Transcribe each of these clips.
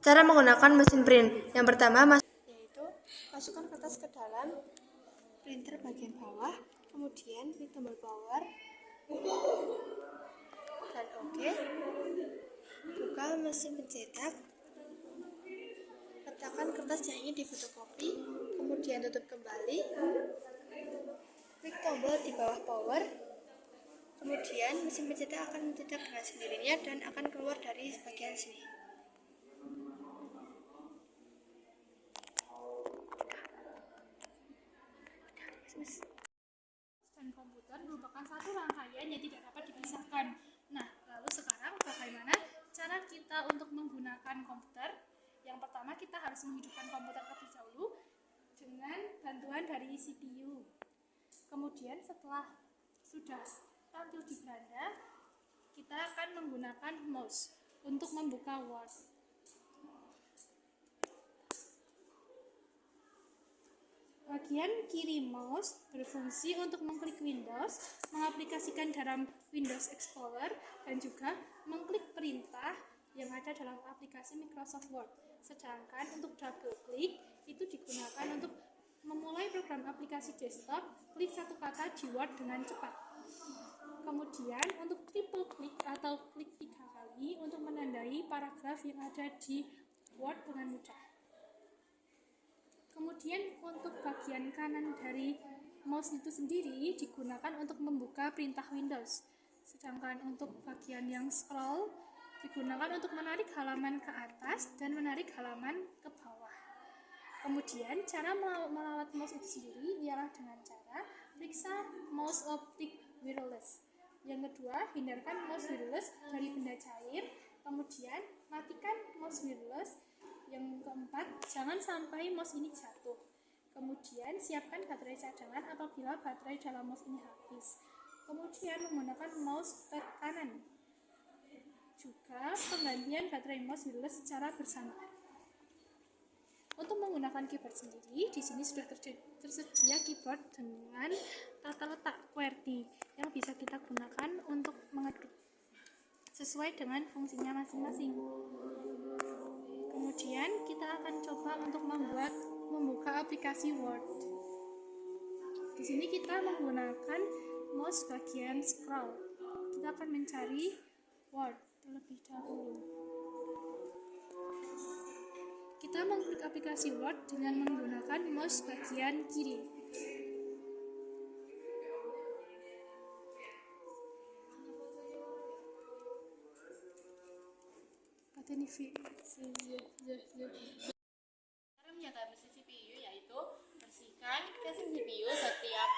Cara menggunakan mesin print. Yang pertama yaitu masukkan kertas ke dalam printer bagian bawah, kemudian klik tombol power dan oke. Buka mesin pencetak, letakkan kertas yang ingin difotokopi, kemudian tutup kembali, klik tombol di bawah power, kemudian mesin pencetak akan mencetak dengan sendirinya dan akan keluar dari bagian sini. Dan komputer merupakan satu rangkaian yang tidak dapat dipisahkan. Nah, lalu sekarang bagaimana cara kita untuk menggunakan komputer? Yang pertama, kita harus menghidupkan komputer terlebih dahulu dengan bantuan dari CPU. Kemudian setelah sudah tampil di beranda, kita akan menggunakan mouse untuk membuka Word. Bagian kiri mouse berfungsi untuk mengklik Windows, mengaplikasikan dalam Windows Explorer, dan juga mengklik perintah yang ada dalam aplikasi Microsoft Word. Sedangkan untuk double klik itu digunakan untuk memulai program aplikasi desktop, klik satu kata di Word dengan cepat. Kemudian untuk triple klik atau klik 3 kali untuk menandai paragraf yang ada di Word dengan mudah. Kemudian untuk bagian kanan dari mouse itu sendiri digunakan untuk membuka perintah Windows. Sedangkan untuk bagian yang scroll digunakan untuk menarik halaman ke atas dan menarik halaman ke bawah. Kemudian cara melawat mouse itu sendiri ialah dengan cara periksa mouse optik wireless. Yang kedua, hindarkan mouse wireless dari benda cair. Kemudian matikan mouse wireless. Yang keempat, jangan sampai mouse ini jatuh. Kemudian siapkan baterai cadangan apabila baterai dalam mouse ini habis. Kemudian menggunakan mouse pad kanan. Juga penggantian baterai mouse wireless secara bersamaan. Untuk menggunakan keyboard sendiri, di sini sudah tersedia keyboard dengan tata letak QWERTY yang bisa kita gunakan untuk mengetik sesuai dengan fungsinya masing-masing. Kemudian kita akan coba untuk membuka aplikasi Word. Di sini kita menggunakan mouse bagian scroll. Kita akan mencari Word terlebih dahulu. Kita mengklik aplikasi Word dengan menggunakan mouse bagian kiri. Cara menjaga bersih CPU yaitu bersihkan casing CPU setiap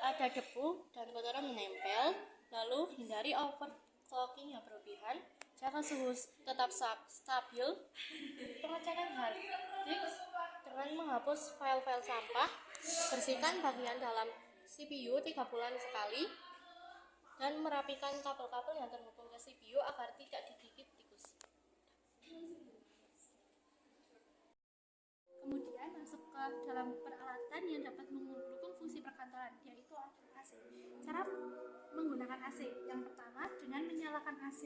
ada debu dan kotoran menempel, lalu hindari overclocking yang berlebihan, jaga suhu tetap stabil, pengecekan hard disk dengan menghapus file-file sampah, bersihkan bagian dalam CPU 3 bulan sekali, dan merapikan kabel-kabel yang terhubung ke CPU agar tidak digigit tikus. Kemudian masuk ke dalam peralatan yang dapat mendukung fungsi perkantoran, yaitu AC. Cara menggunakan AC, yang pertama dengan menyalakan AC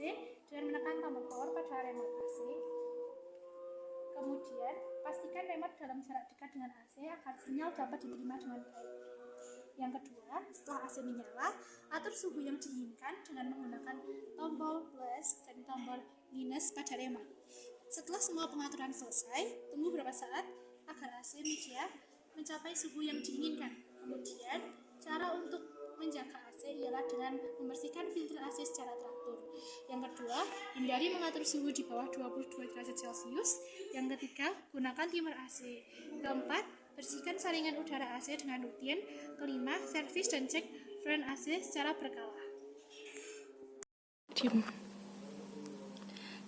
dengan menekan tombol power pada remote AC. Kemudian pastikan remote dalam jarak dekat dengan AC agar sinyal dapat diterima dengan baik. Yang kedua, setelah AC menyala, atur suhu yang diinginkan dengan menggunakan tombol plus dan tombol minus pada remote. Setelah semua pengaturan selesai, tunggu beberapa saat agar AC media mencapai suhu yang diinginkan. Kemudian, cara untuk menjaga AC ialah dengan membersihkan filter AC secara teratur. Yang kedua, hindari mengatur suhu di bawah 22 derajat Celcius. Yang ketiga, gunakan timer AC. Keempat, bersihkan saringan udara AC dengan rutin. Kelima, servis dan cek fan AC secara berkala.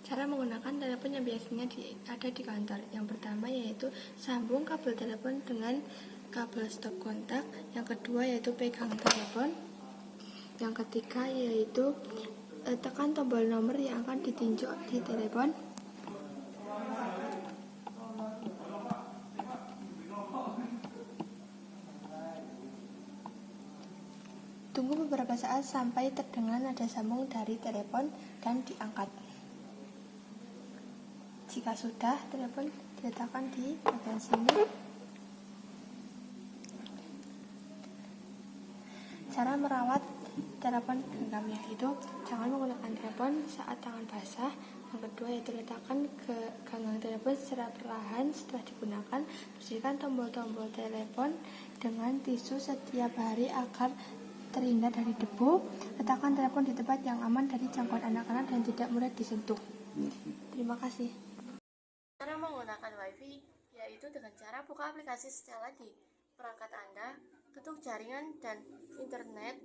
Cara menggunakan telepon yang biasanya ada di kantor. Yang pertama yaitu sambung kabel telepon dengan kabel stop kontak. Yang kedua yaitu pegang telepon. Yang ketiga yaitu tekan tombol nomor yang akan ditunjuk di telepon. Tunggu beberapa saat sampai terdengar nada sambung dari telepon dan diangkat. Jika sudah, telepon diletakkan di bagian sini. Cara merawat telepon genggam yaitu jangan menggunakan telepon saat tangan basah. Yang kedua yaitu letakkan ke genggaman telepon secara perlahan setelah digunakan. Bersihkan tombol-tombol telepon dengan tisu setiap hari agar terhindar dari debu. Letakkan telepon di tempat yang aman dari jangkauan anak-anak dan tidak mudah disentuh. Terima kasih. Cara menggunakan WiFi yaitu dengan cara buka aplikasi setelah di perangkat Anda, ketuk jaringan dan internet,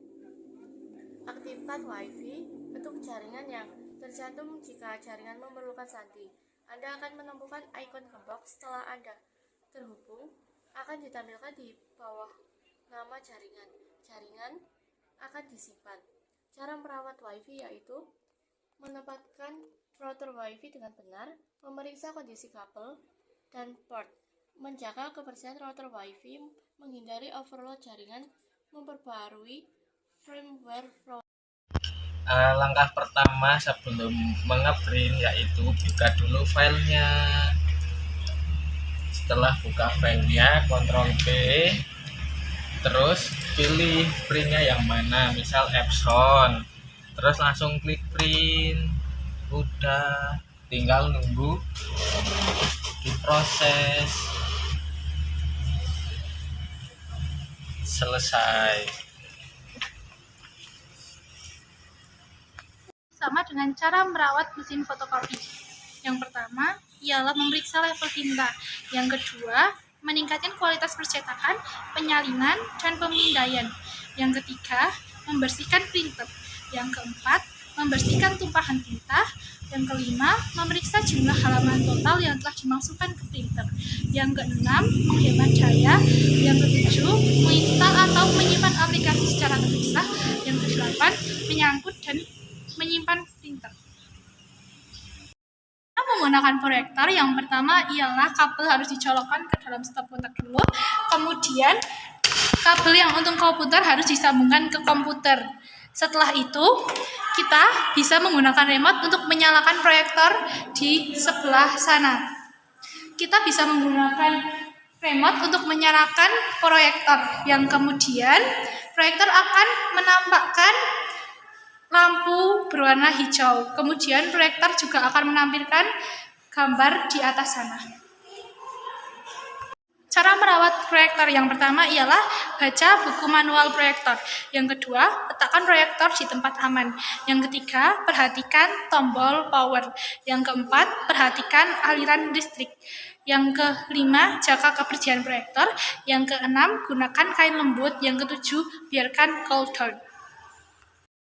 aktifkan WiFi, ketuk jaringan yang tercantum jika jaringan memerlukan sandi. Anda akan menemukan ikon gembok setelah Anda terhubung, akan ditampilkan di bawah nama jaringan. Jaringan akan disimpan. Cara merawat WiFi yaitu menempatkan router WiFi dengan benar, memeriksa kondisi kabel dan port, menjaga kebersihan router WiFi, menghindari overload jaringan, memperbarui firmware router. Langkah pertama sebelum mengeprint yaitu buka dulu filenya. Setelah buka filenya, Ctrl P, terus pilih printnya yang mana, misal Epson, terus langsung klik print. Udah, tinggal nunggu diproses. Selesai. Sama dengan cara merawat mesin fotokopi. Yang pertama ialah memeriksa level tinta. Yang kedua, meningkatkan kualitas percetakan, penyalinan, dan pemindaian. Yang ketiga, membersihkan printer. Yang keempat, membersihkan tumpahan tinta. Yang kelima, memeriksa jumlah halaman total yang telah dimasukkan ke printer. Yang keenam, menghemat daya. Yang ketujuh, menginstal atau menyimpan aplikasi secara terpisah. Yang kedelapan, menyangkut dan menyimpan printer. Kita menggunakan proyektor, yang pertama ialah kabel harus dicolokkan ke dalam stop kontak dulu. Kemudian kabel yang untuk komputer harus disambungkan ke komputer. Setelah itu, kita bisa menggunakan remote untuk menyalakan proyektor di sebelah sana. Kita bisa menggunakan remote untuk menyalakan proyektor, yang kemudian proyektor akan menampakkan lampu berwarna hijau. Kemudian proyektor juga akan menampilkan gambar di atas sana. Cara merawat proyektor yang pertama ialah baca buku manual proyektor. Yang kedua, letakkan proyektor di tempat aman. Yang ketiga, perhatikan tombol power. Yang keempat, perhatikan aliran listrik. Yang kelima, jaga kebersihan proyektor. Yang keenam, gunakan kain lembut. Yang ketujuh, biarkan cool down.